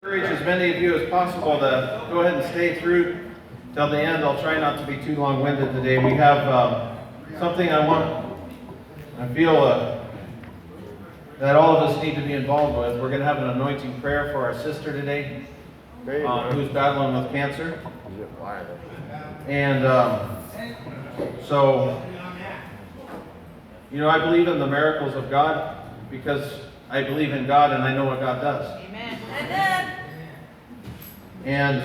Encourage as many of you as possible to go ahead and stay through till the end. I'll try not to be too long-winded today. We have something I feel that all of us need to be involved with. We're going to have an anointing prayer for our sister today, who's battling with cancer. And so, I believe in the miracles of God because I believe in God and I know what God does. Amen. And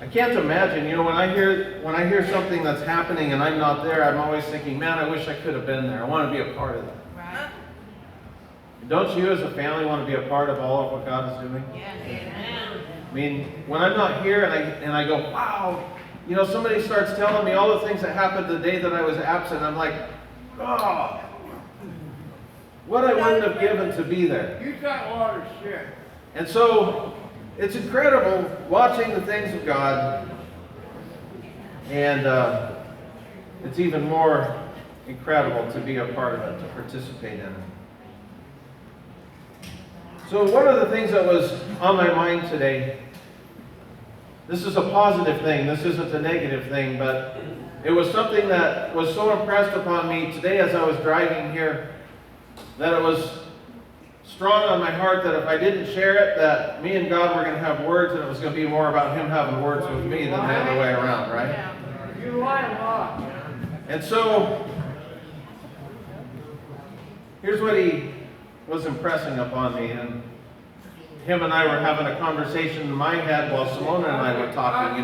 I can't imagine, when I hear something that's happening and I'm not there, I'm always thinking, man, I wish I could have been there. I want to be a part of that. Right. Don't you as a family want to be a part of all of what God is doing? Yes. Amen. I mean, when I'm not here and I go, wow, somebody starts telling me all the things that happened the day that I was absent, I'm like, oh, what I wouldn't have given to be there. You got a lot of shit. And so, it's incredible watching the things of God, and it's even more incredible to be a part of it, to participate in it. So one of the things that was on my mind today, this is a positive thing, this isn't a negative thing, but it was something that was so impressed upon me today as I was driving here, that it was strong on my heart that if I didn't share it, that me and God were going to have words, and it was going to be more about Him having words with me than the other way around, right? You lie a lot. And so, here's what He was impressing upon me, and Him and I were having a conversation in my head while Simona and I were talking.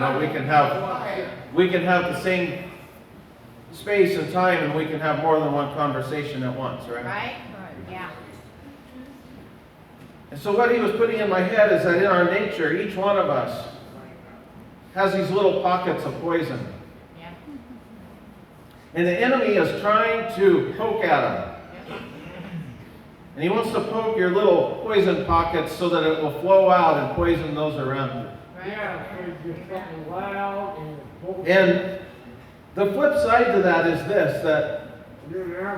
We can have the same space and time, and we can have more than one conversation at once, right? Right? Yeah. And so what He was putting in my head is that in our nature, each one of us has these little pockets of poison. Yeah. And the enemy is trying to poke at them. And he wants to poke your little poison pockets so that it will flow out and poison those around you. Right. Yeah, so you're something loud and And the flip side to that is this, that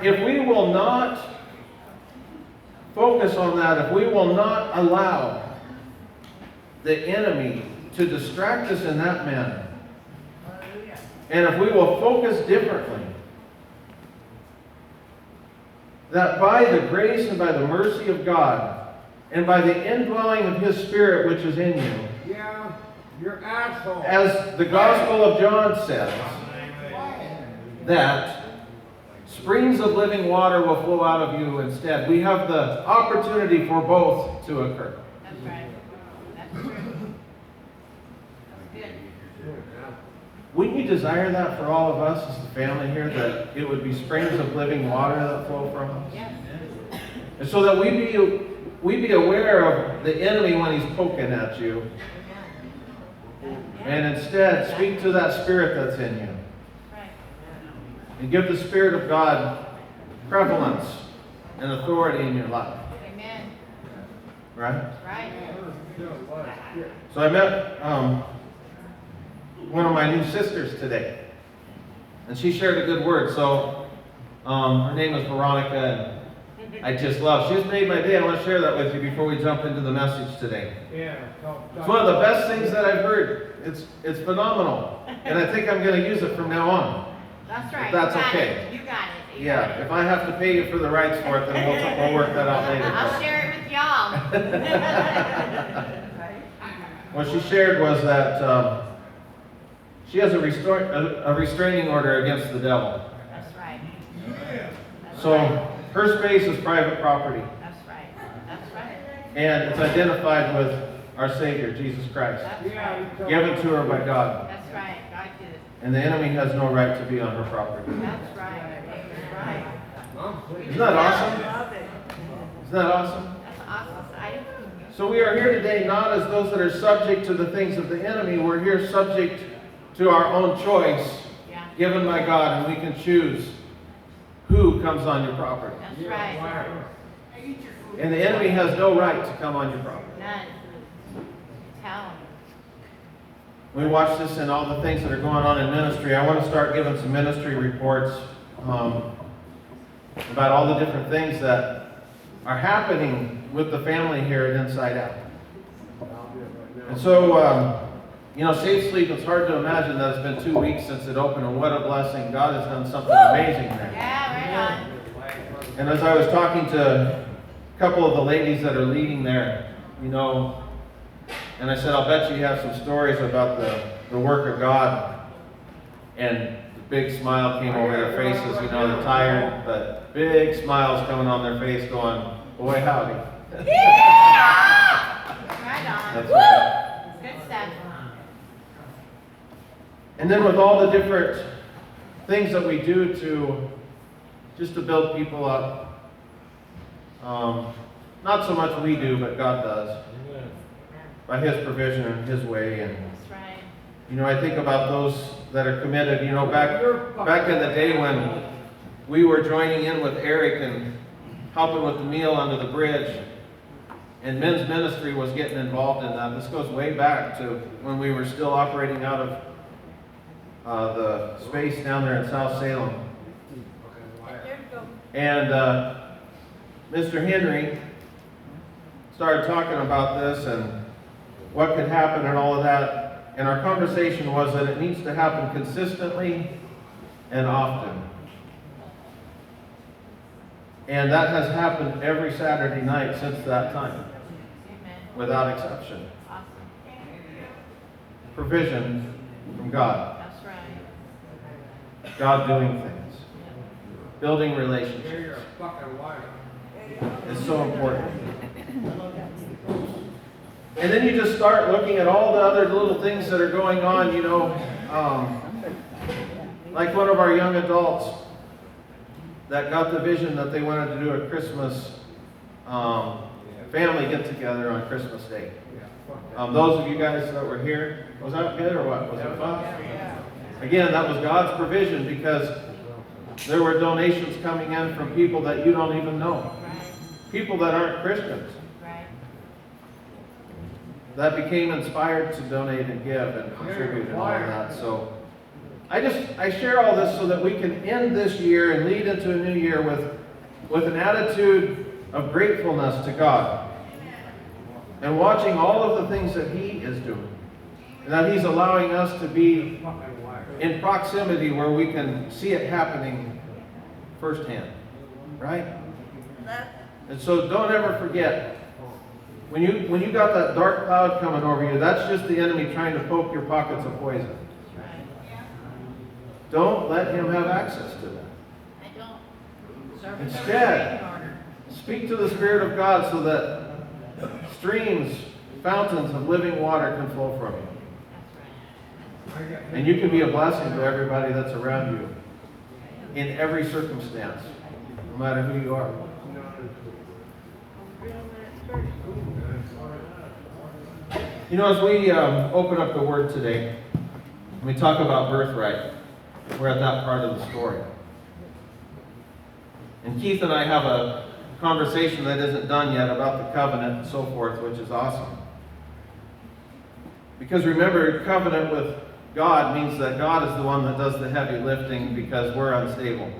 if we will not focus on that, if we will not allow the enemy to distract us in that manner, and if we will focus differently, that by the grace and by the mercy of God, and by the indwelling of His Spirit which is in you, yeah, you're asshole. as the Gospel of John says, that springs of living water will flow out of you instead. We have the opportunity for both to occur. That's right. That's true. That's good. Wouldn't you desire that for all of us as the family here, that it would be springs of living water that flow from us? Yes. And so that we be aware of the enemy when he's poking at you, and instead speak to that spirit that's in you. Right. And give the Spirit of God prevalence and authority in your life. Amen. Right? Right. So I met one of my new sisters today. And she shared a good word. So her name is Veronica, and I just love. She's made my day. I want to share that with you before we jump into the message today. Yeah. It's one of the best things that I've heard. It's phenomenal. And I think I'm going to use it from now on. That's right. If that's You got okay. it. You got it. You Yeah, got it. if I have to pay you for the rights for it, then we'll work that out later. I'll share it with y'all. What she shared was that she has a restraining order against the devil. That's right. That's So right. her space is private property, That's right. That's right. and it's identified with our Savior, Jesus Christ, Yeah, given to her by God. That's right. God did it. And the enemy has no right to be on her property. That's right. That's right. Isn't that awesome? Love it. Isn't that awesome? That's awesome. So we are here today not as those that are subject to the things of the enemy. We're here subject to our own choice Yeah. given by God, and we can choose who comes on your property. That's right. And the enemy has no right to come on your property. None. Tell them. We watch this in all the things that are going on in ministry. I want to start giving some ministry reports about all the different things that are happening with the family here at Inside Out. And so, Safe Sleep, it's hard to imagine that it's been 2 weeks since it opened, and what a blessing. God has done something amazing there. Yeah, right And as I was talking to a couple of the ladies that are leading there, and I said, I'll bet you have some stories about the work of God. And the big smile came over their faces. They're tired, but big smiles coming on their face going, boy, howdy. on. Yeah! Right on. That's right. Good stuff. And then with all the different things that we do just to build people up, not so much we do, but God does, by His provision and His way. And That's right. I think about those that are committed. Back in the day when we were joining in with Eric and helping with the meal under the bridge, and men's ministry was getting involved in that. This goes way back to when we were still operating out of the space down there in South Salem. And Mr. Henry started talking about this and what could happen and all of that. And our conversation was that it needs to happen consistently and often. And that has happened every Saturday night since that time, Amen. without exception. Awesome. Provision from God. That's right. God doing things. Building relationships. You're a fucking liar. It's so important. And then you just start looking at all the other little things that are going on, like one of our young adults that got the vision that they wanted to do a Christmas family get-together on Christmas Day. Those of you guys that were here, was that good or what? Was it fun? Again, that was God's provision because there were donations coming in from people that you don't even know. Right. People that aren't Christians. Right. That became inspired to donate and give and contribute and all of that. So I share all this so that we can end this year and lead into a new year with an attitude of gratefulness to God. And watching all of the things that He is doing. And that He's allowing us to be in proximity where we can see it happening firsthand. Right? And so don't ever forget, when you got that dark cloud coming over you, that's just the enemy trying to poke your pockets of poison. Don't let him have access to that. I don't. Serve Instead, in order. speak to the Spirit of God so that streams, fountains of living water can flow from you. That's right. And you can be a blessing to everybody that's around you in every circumstance, no matter who you are. As we open up the Word today, we talk about birthright. We're at that part of the story. And Keith and I have a conversation that isn't done yet about the covenant and so forth, which is awesome. Because remember, covenant with God means that God is the one that does the heavy lifting because we're unstable.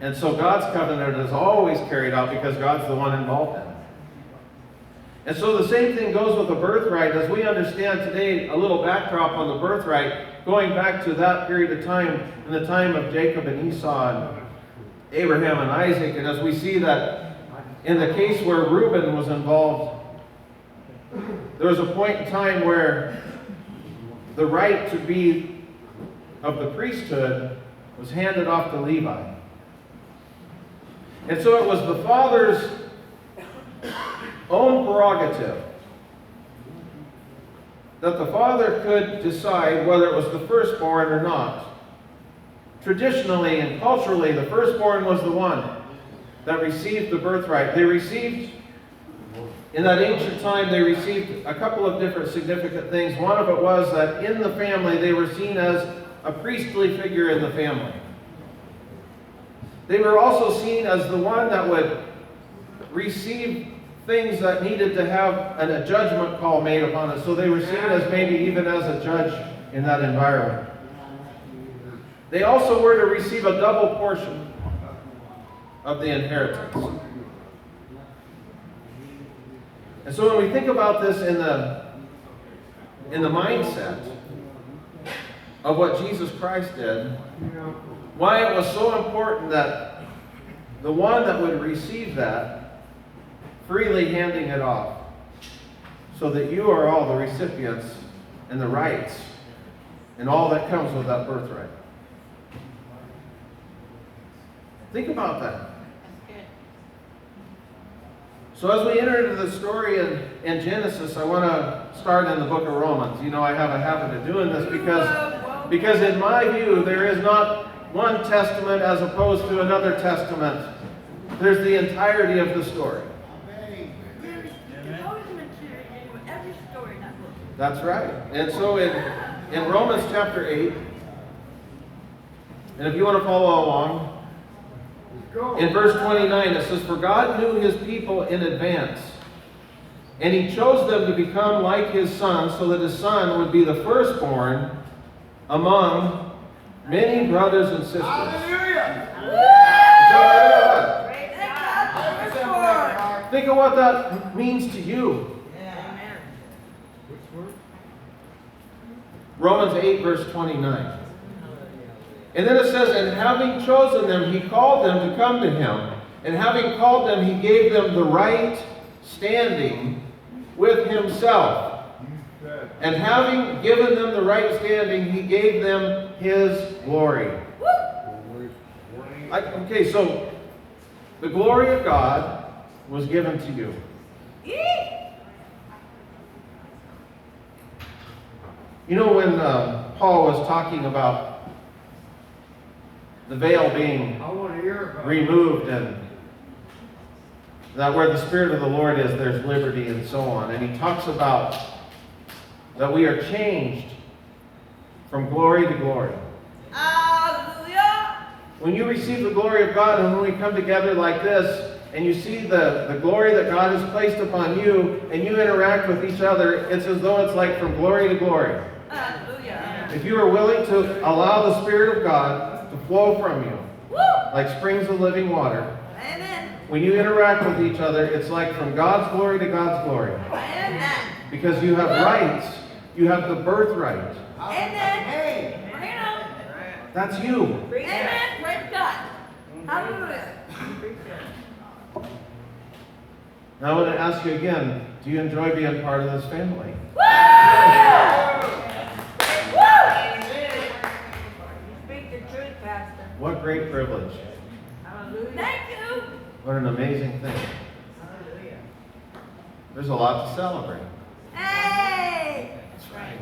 And so God's covenant is always carried out because God's the one involved in it. And so the same thing goes with the birthright. As we understand today, a little backdrop on the birthright, going back to that period of time, in the time of Jacob and Esau and Abraham and Isaac, and as we see that in the case where Reuben was involved, there was a point in time where the right to be of the priesthood was handed off to Levi. And so it was the father's own prerogative that the father could decide whether it was the firstborn or not. Traditionally and culturally, the firstborn was the one that received the birthright. They received, in that ancient time, they received a couple of different significant things. One of it was that in the family, they were seen as a priestly figure in the family. They were also seen as the one that would receive things that needed to have a judgment call made upon it. So they were seen as maybe even as a judge in that environment. They also were to receive a double portion of the inheritance. And so when we think about this in the mindset of what Jesus Christ did, why it was so important that the one that would receive that, freely handing it off, so that you are all the recipients and the rights and all that comes with that birthright. Think about that. That's good. So as we enter into the story in Genesis, I want to start in the book of Romans. You know, I have a habit of doing this because in my view, there is not one testament as opposed to another testament. There's the entirety of the story. Every story in that book. That's right. And so in Romans chapter 8, and if you want to follow along, Go. in verse 29 it says, "For God knew his people in advance, and he chose them to become like his son, so that his son would be the firstborn among many brothers and sisters." Hallelujah. Think of what that means to you. Amen. Romans 8, verse 29. And then it says, "And having chosen them, he called them to come to him. And having called them, he gave them the right standing with himself. And having given them the right standing, he gave them his glory." Okay, so the glory of God was given to you. You know, when Paul was talking about the veil being I want to hear about it. removed, and that where the Spirit of the Lord is, there's liberty and so on. And he talks about that we are changed from glory to glory. Hallelujah. When you receive the glory of God, and when we come together like this, and you see the glory that God has placed upon you, and you interact with each other, it's as though it's like from glory to glory. Hallelujah. If you are willing to allow the Spirit of God to flow from you, Woo. like springs of living water, Amen. when you interact with each other, it's like from God's glory to God's glory. Amen. Because you have rights, you have the birthright. Amen. Bring it on. That's you. Amen. Praise God. Hallelujah. Now I want to ask you again, do you enjoy being part of this family? Woo! Woo! Speak the truth, Pastor. What great privilege. Hallelujah. Thank you. What an amazing thing. Hallelujah. There's a lot to celebrate. Hey! That's right.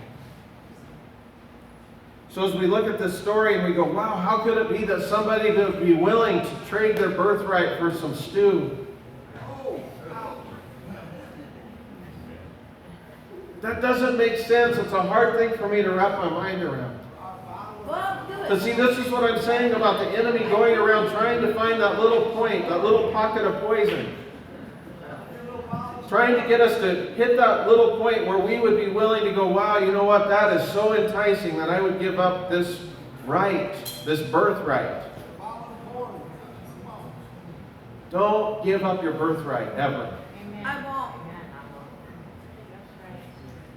So as we look at this story and we go, wow, how could it be that somebody would be willing to trade their birthright for some stew? That doesn't make sense. It's a hard thing for me to wrap my mind around. Well, do But it. see, this is what I'm saying about the enemy going around trying to find that little point, that little pocket of poison. Trying to get us to hit that little point where we would be willing to go, wow, you know what, that is so enticing that I would give up this right, this birthright. Don't give up your birthright, ever. I won't.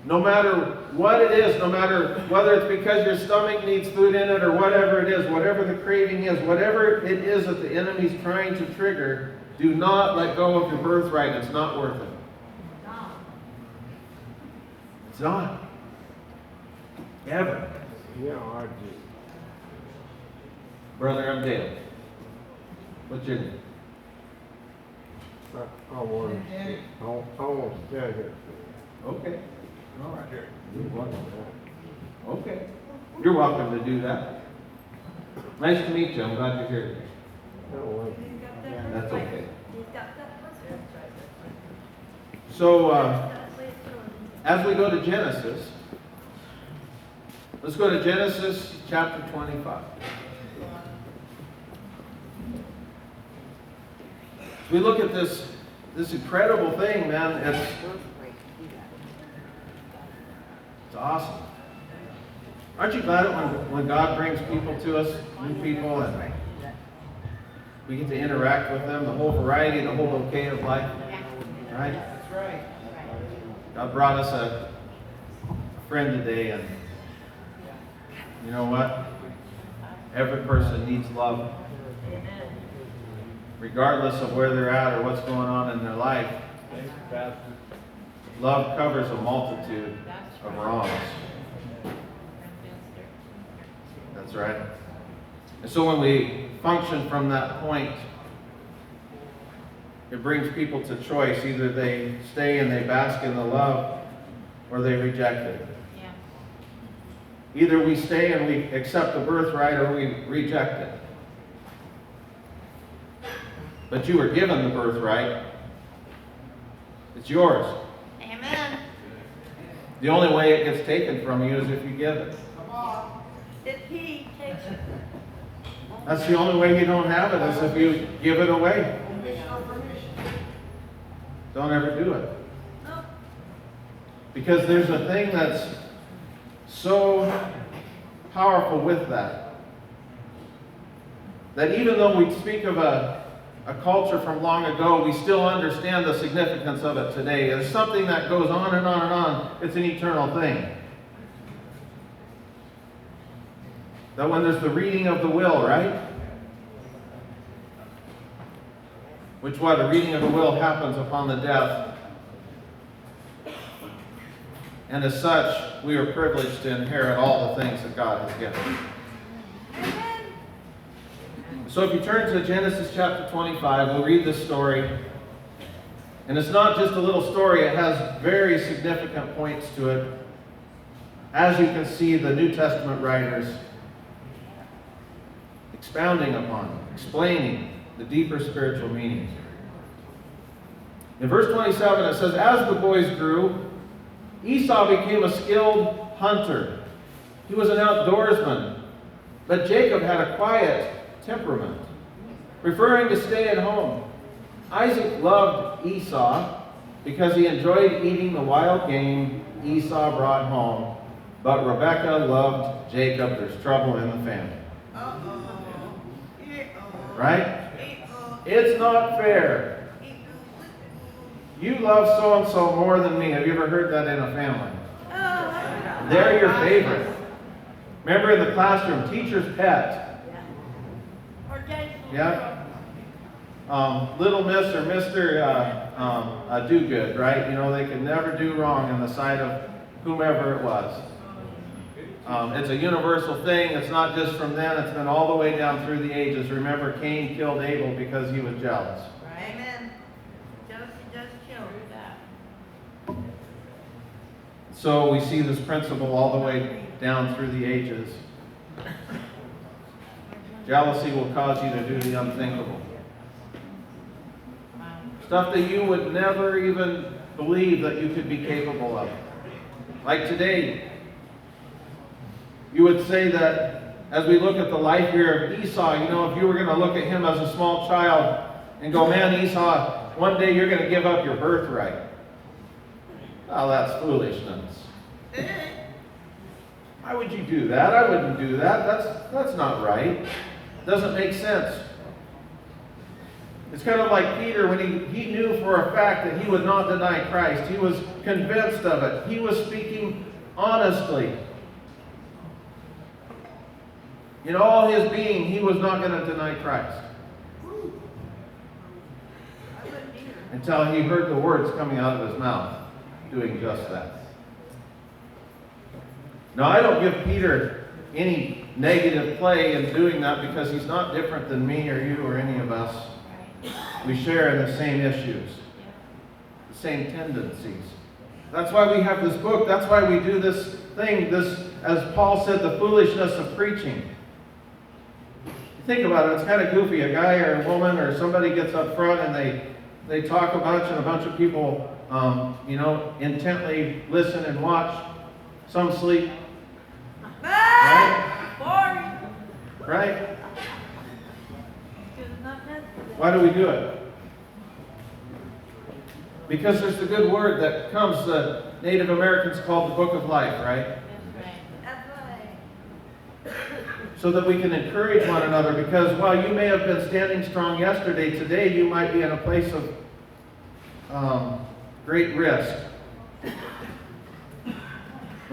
No matter what it is, no matter whether it's because your stomach needs food in it or whatever it is, whatever the craving is, whatever it is that the enemy's trying to trigger, do not let go of your birthright. It's not worth it. It's not. Ever. Yeah, I do. Brother, I'm Dale. What's your name? I want to stay here. Okay. All right. You're welcome. Okay. You're welcome to do that. Nice to meet you. I'm glad you're here today. That's okay. So, as we go to Genesis, let's go to Genesis chapter 25. We look at this incredible thing, man. It's awesome. Aren't you glad when God brings people to us, new people, and we get to interact with them, the whole variety, the whole bouquet of life? Right? That's right. God brought us a friend today, and you know what? Every person needs love. Regardless of where they're at or what's going on in their life, love covers a multitude of wrongs. That's right. And so when we function from that point, it brings people to choice. Either they stay and they bask in the love, or they reject it. Either we stay and we accept the birthright, or we reject it. But you were given the birthright. It's yours. Amen. The only way it gets taken from you is if you give it. If he takes it. That's the only way you don't have it, is if you give it away. Don't ever do it. No. Because there's a thing that's so powerful with that. That even though we speak of a culture from long ago, we still understand the significance of it today. It's something that goes on and on and on. It's an eternal thing. That when there's the reading of the will, right? Which what? A reading of the will happens upon the death. And as such, we are privileged to inherit all the things that God has given. Amen. So if you turn to Genesis chapter 25, we'll read this story. And it's not just a little story, it has very significant points to it. As you can see, the New Testament writers expounding upon it, explaining the deeper spiritual meanings. In verse 27, it says, as the boys grew, Esau became a skilled hunter. He was an outdoorsman. But Jacob had a quiet temperament, preferring to stay at home. Isaac loved Esau because he enjoyed eating the wild game Esau brought home. But Rebekah loved Jacob. There's trouble in the family. Right? It's not fair. You love so-and-so more than me. Have you ever heard that in a family? They're your favorite. Remember in the classroom, teacher's pet. Yeah. Little Miss or Mr. Do-good, right? You know, they can never do wrong in the sight of whomever it was. It's a universal thing. It's not just from then. It's been all the way down through the ages. Remember, Cain killed Abel because he was jealous. Amen. Jealousy does kill. So we see this principle all the way down through the ages. Jealousy will cause you to do the unthinkable. Stuff that you would never even believe that you could be capable of. Like today, you would say that as we look at the life here of Esau, you know, if you were going to look at him as a small child and go, man, Esau, one day you're going to give up your birthright. Oh, that's foolishness. Why would you do that? I wouldn't do that. That's not right. Doesn't make sense. It's kind of like Peter when he knew for a fact that he would not deny Christ. He was convinced of it. He was speaking honestly. In all his being, he was not going to deny Christ. Until he heard the words coming out of his mouth, doing just that. Now, I don't give Peter any negative play in doing that because he's not different than me or you or any of us. We share in the same issues, the same tendencies. That's why we have this book. That's why we do this thing, this, as Paul said, the foolishness of preaching. Think about it, it's kind of goofy. A guy or a woman or somebody gets up front and they talk a bunch and a bunch of people, intently listen and watch. Some sleep. Right? Boring. Right? Why do we do it? Because there's the good word that comes, the Native Americans called the Book of Life, right? That's right. So that we can encourage one another, because while you may have been standing strong yesterday, today you might be in a place of great risk. And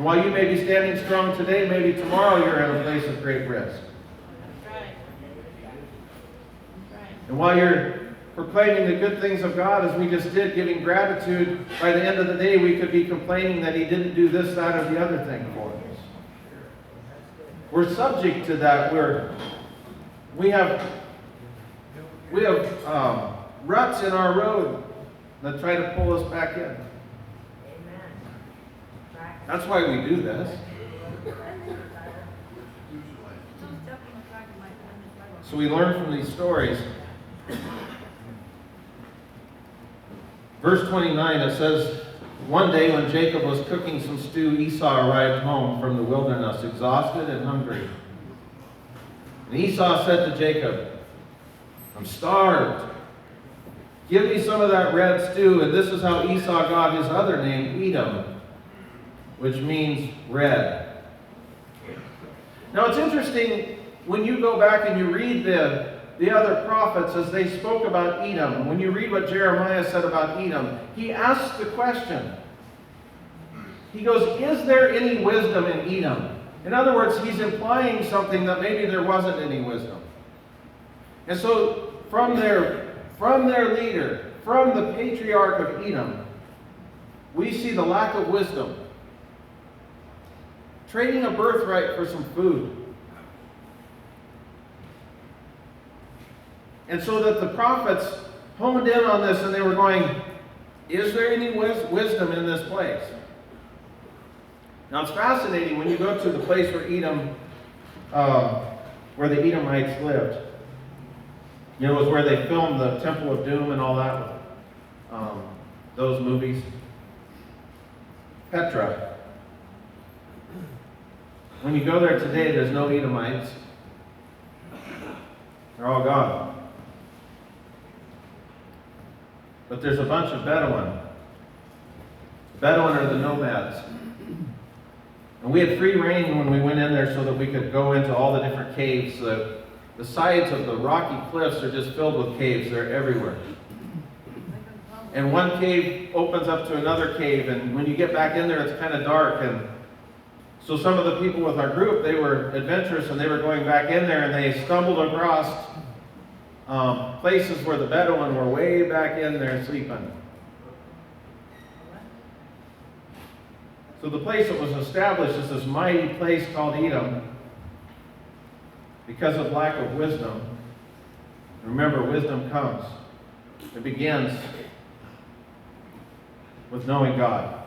while you may be standing strong today, maybe tomorrow you're in a place of great risk. That's right. That's right. And while you're proclaiming the good things of God, as we just did, giving gratitude, by the end of the day we could be complaining that He didn't do this, that, or the other thing for us. We're subject to that. We have ruts in our road that try to pull us back in. That's why we do this. So we learn from these stories. Verse 29, it says, one day when Jacob was cooking some stew, Esau arrived home from the wilderness, exhausted and hungry. And Esau said to Jacob, I'm starved. Give me some of that red stew. And this is how Esau got his other name, Edom, which means red. Now it's interesting when you go back and you read the other prophets as they spoke about Edom. When you read what Jeremiah said about Edom, he asks the question. He goes, is there any wisdom in Edom? In other words, he's implying something that maybe there wasn't any wisdom. And so from their leader, from the patriarch of Edom, we see the lack of wisdom. Trading a birthright for some food. And so that the prophets honed in on this and they were going, is there any wisdom in this place? Now it's fascinating when you go to the place where Edom, where the Edomites lived. You know, it was where they filmed the Temple of Doom and all that, those movies. Petra. When you go there today, there's no Edomites. They're all gone. But there's a bunch of Bedouin. Bedouin are the nomads. And we had free reign when we went in there so that we could go into all the different caves. The sides of the rocky cliffs are just filled with caves. They're everywhere. And one cave opens up to another cave, and when you get back in there, it's kind of dark. And so some of the people with our group, they were adventurous, and they were going back in there, and they stumbled across places where the Bedouin were way back in there sleeping. So the place that was established is this mighty place called Edom because of lack of wisdom. Remember, wisdom comes. It begins with knowing God.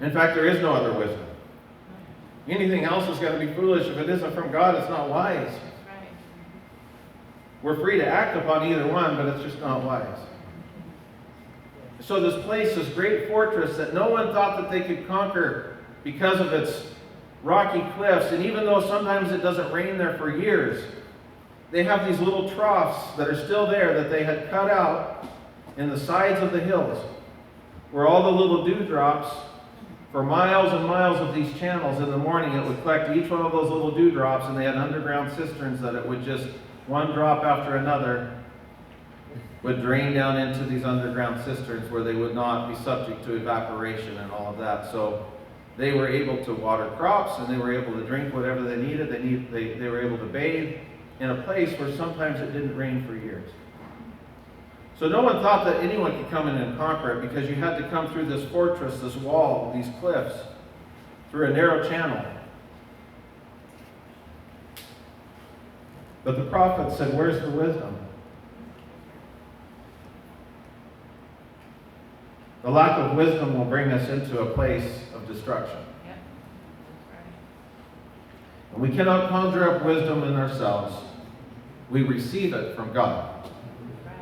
In fact, there is no other wisdom. Anything else is going to be foolish. If it isn't from God, it's not wise. We're free to act upon either one, but it's just not wise. So this place, this great fortress that no one thought that they could conquer because of its rocky cliffs, and even though sometimes it doesn't rain there for years, they have these little troughs that are still there that they had cut out in the sides of the hills, where all the little dewdrops, for miles and miles of these channels in the morning, it would collect each one of those little dewdrops, and they had underground cisterns that it would just, one drop after another, would drain down into these underground cisterns where they would not be subject to evaporation and all of that. So they were able to water crops, and they were able to drink whatever they needed. They were able to bathe in a place where sometimes it didn't rain for years. So no one thought that anyone could come in and conquer it, because you had to come through this fortress, this wall, these cliffs, through a narrow channel. But the prophet said, where's the wisdom? The lack of wisdom will bring us into a place of destruction. Yep. That's right. And we cannot conjure up wisdom in ourselves. We receive it from God. Right.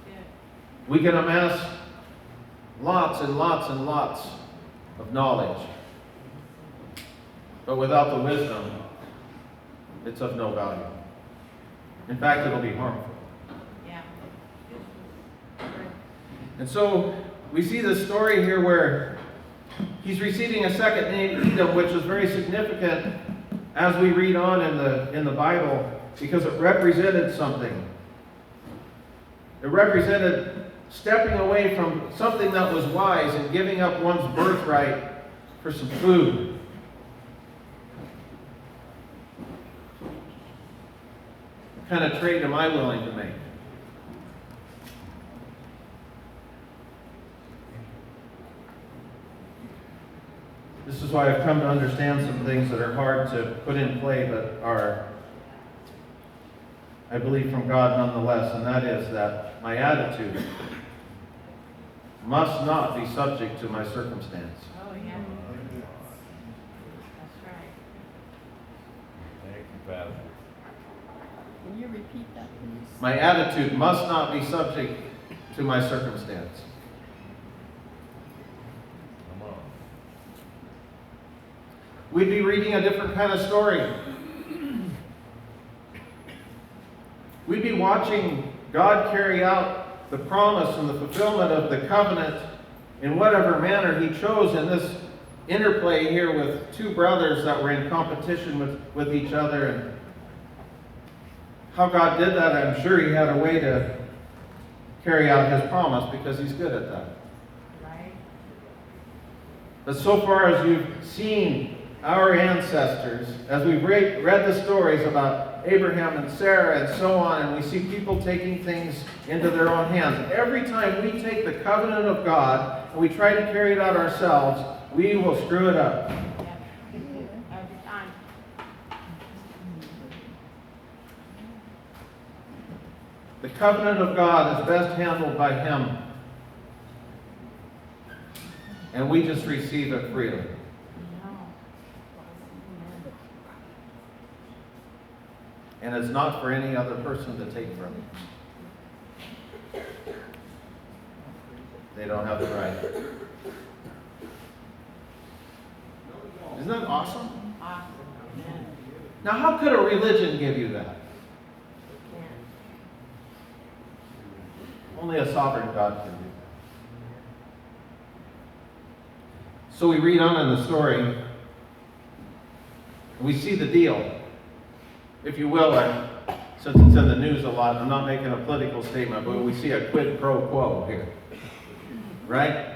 Good. We can amass lots and lots and lots of knowledge. But without the wisdom, it's of no value. In fact, it'll be harmful. Yeah. And so we see this story here where he's receiving a second name, Edom, which is very significant as we read on in the Bible, because it represented something. It represented stepping away from something that was wise and giving up one's birthright for some food. What kind of trade am I willing to make? This is why I've come to understand some things that are hard to put in play, but are, I believe, from God nonetheless, and that is that my attitude must not be subject to my circumstance. Oh, yeah. That's right. Thank you, Pastor. Can you repeat that, please? My attitude must not be subject to my circumstance. Come on. We'd be reading a different kind of story. We'd be watching God carry out the promise and the fulfillment of the covenant in whatever manner He chose in this interplay here with two brothers that were in competition with each other. And how God did that, I'm sure He had a way to carry out His promise because He's good at that. Right. But so far as you've seen our ancestors, as we've read the stories about Abraham and Sarah and so on, and we see people taking things into their own hands, every time we take the covenant of God and we try to carry it out ourselves, we will screw it up. Yeah. Every time. The covenant of God is best handled by Him, and we just receive it freely. No. And it's not for any other person to take from you. They don't have the right. Isn't that awesome? Awesome. Amen. Now, how could a religion give you that? Only a sovereign God can do that. So we read on in the story, and we see the deal. If you will, since it's in the news a lot, I'm not making a political statement, but we see a quid pro quo here. Right?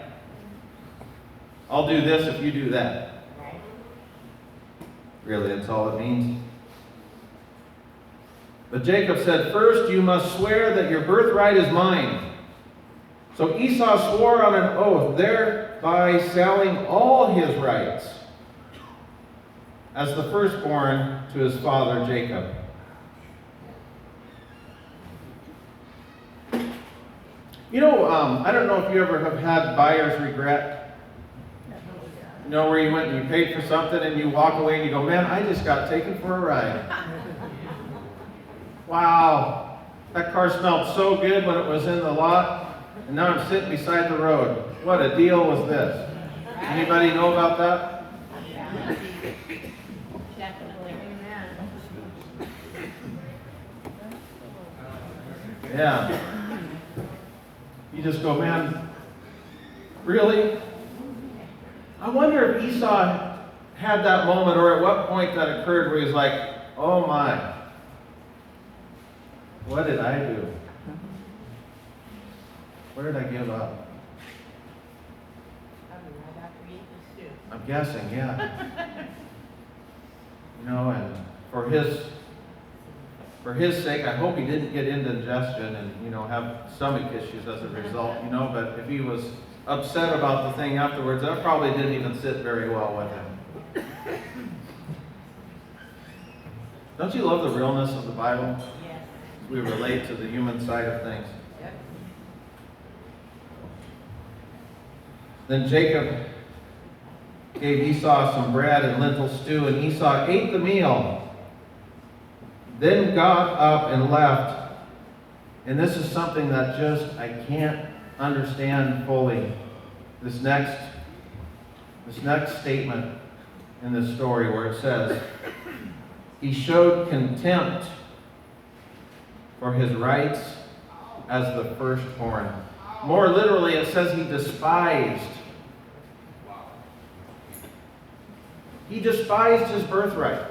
I'll do this if you do that. Right. Really, that's all it means. But Jacob said, "First you must swear that your birthright is mine." So Esau swore on an oath, thereby selling all his rights as the firstborn to his father Jacob. You know, I don't know if you ever have had buyer's regret. You know, where you went and you paid for something and you walk away and you go, "Man, I just got taken for a ride. Wow, that car smelled so good when it was in the lot, and now I'm sitting beside the road. What a deal was this?" Anybody know about that? Yeah. Definitely. Amen. Yeah. You just go, "Man, really?" I wonder if Esau had that moment, or at what point that occurred where he's like, "Oh my, what did I do? What did I give up?" Probably right after we eat this stew. I'm guessing, yeah. You know, and for his sake, I hope he didn't get indigestion and, you know, have stomach issues as a result, you know, but if he was upset about the thing afterwards, that probably didn't even sit very well with him. Don't you love the realness of the Bible? Yes. We relate to the human side of things. Yep. Then Jacob gave Esau some bread and lentil stew, and Esau ate the meal, then got up and left. And this is something that just I can't understand fully. This next statement in this story where it says, he showed contempt for his rights as the firstborn. More literally, it says he despised. He despised his birthright.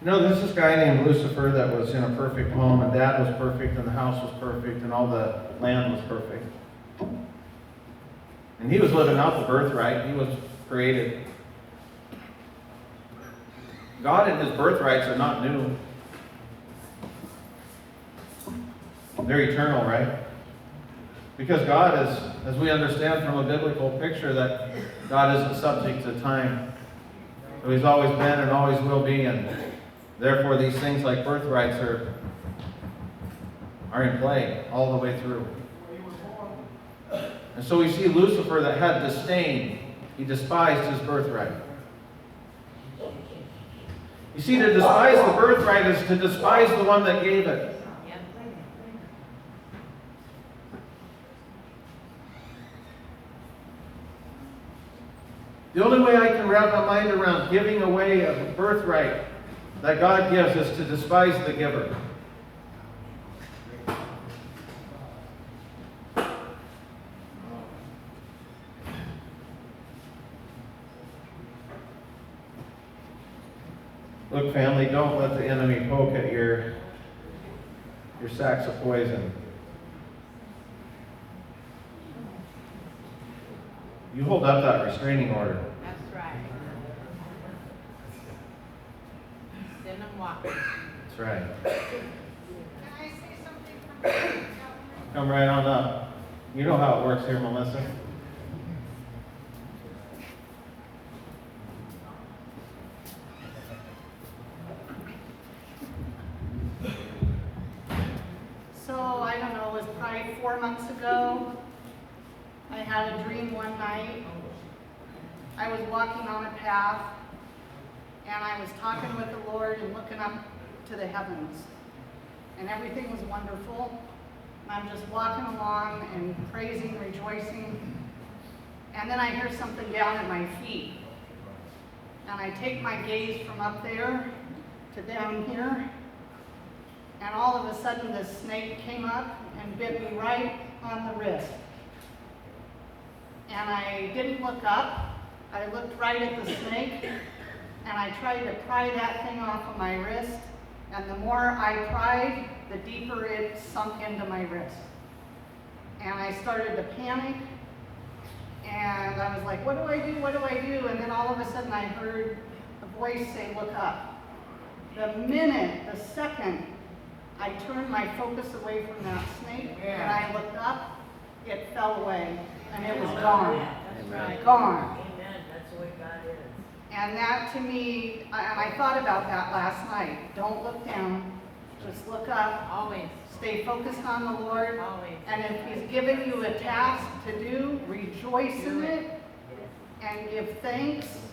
You know, there's this guy named Lucifer that was in a perfect home, and dad was perfect, and the house was perfect, and all the land was perfect. And he was living out the birthright. He was created. God and his birthrights are not new. They're eternal, right? Because God is, as we understand from a biblical picture, that God isn't subject to time. So he's always been and always will be, and therefore these things like birthrights are in play all the way through. And so we see Lucifer that had disdain. He despised his birthright. You see, to despise the birthright is to despise the one that gave it. Yep. The only way I can wrap my mind around giving away a birthright that God gives is to despise the giver. Look, family, don't let the enemy poke at your sacks of poison. You hold up that restraining order. That's right. Send them walking. That's right. Can I say something from Come right on up. You know how it works here, Melissa. So, I don't know, it was probably 4 months ago. I had a dream one night. I was walking on a path, and I was talking with the Lord and looking up to the heavens. And everything was wonderful. And I'm just walking along and praising, rejoicing. And then I hear something down at my feet. And I take my gaze from up there to down here. And all of a sudden this snake came up and bit me right on the wrist. And I didn't look up. I looked right at the snake, and I tried to pry that thing off of my wrist. And the more I pried, the deeper it sunk into my wrist. And I started to panic, and I was like, what do I do? What do I do? And then all of a sudden I heard a voice say, look up. The minute, the second, I turned my focus away from that snake, and I looked up, it fell away, and it was gone. That's right. Gone. Amen. That's the way God is. And that to me, and I thought about that last night. Don't look down, just look up, Always. stay focused on the Lord, Always. and if He's given you a task to do, rejoice in it, and give thanks,